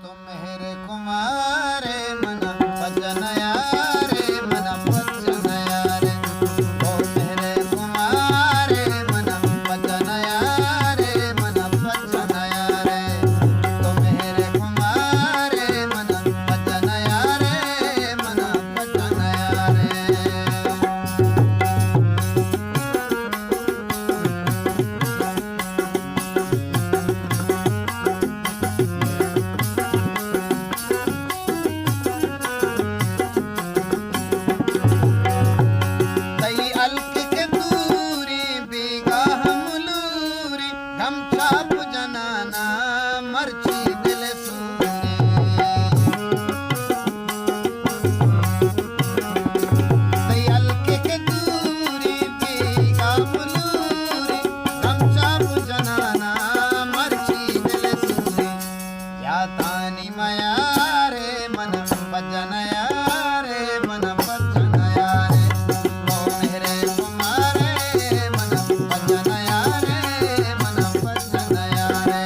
मेरे कुमारे मन भजन यारे मन भजन यारे ओ मेरे कुमारे मन भजन यारे मन भजन यारे तो मेरे कुमारे मन भजन यारे मन भजन यारे छाप जनाना मर्ची दिल सूरी दयाल के दूरी बीगा मुलूरी गम छाप जनाना मर्ची दिल सूरी या तानी मया रे मन भजन यारे मन भजन यारे ओ मेरे कुमारे मन भजन यारे मन भजन यारे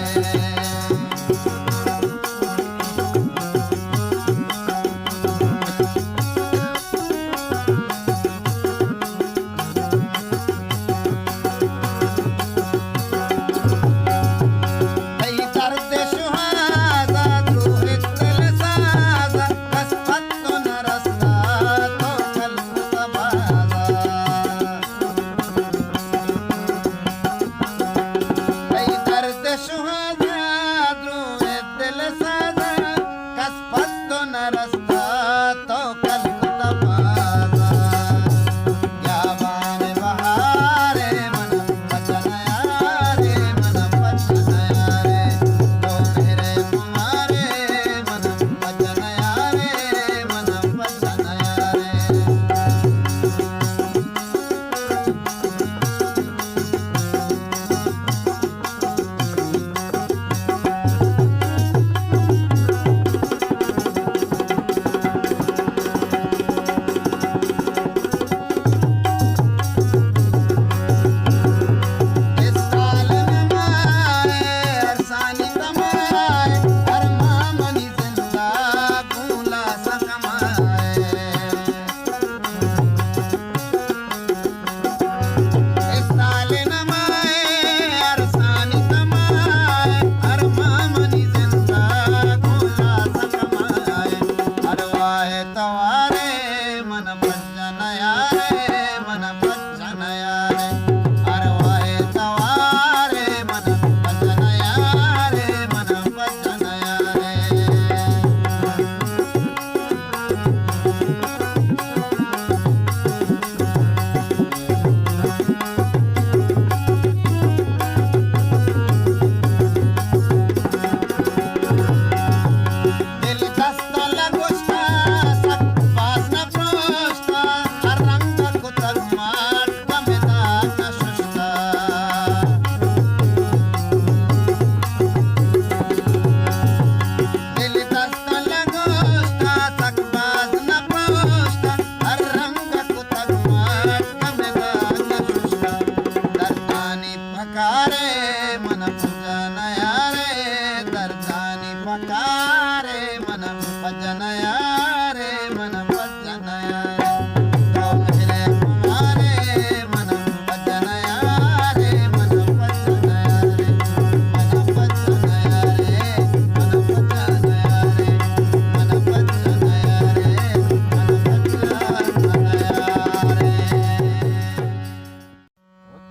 कई दर्द सुहादा द्रोह दिल साजा कसफत तो न रस्ता तो कल तबादा कई दर्द सुहादा द्रोह दिल साजा कसफत तो न रस्ता तो कल तबादा या बान बहारे मन भजन यारे मन भजन यारे तो मेरे कुमारे मन भजन यारे मन भजन यारे इस साल में माए अरसानी तमाए हर मामनी जिंदा भूला सा कमाए इस साल न माए अरसानी तमाए हर मामनी जिंदा भूला सा कमाए हर वाहे तवारे मन भजन यारे मन भजन यारे हर वाहे तवारे मन भजन यारे मन भजन यारे दिल दस्ता लगोस्ता सक पास न प्रोस्ता हर रंग को तक माट कमेदा न सुस्ता दिल दस्ता लगोस्ता सक पास न प्रोस्ता हर रंग को तक माट कमेदा न सुस्ता दर्दानी पकारे मन भजन यारे दर्दानी पकारे मन भजन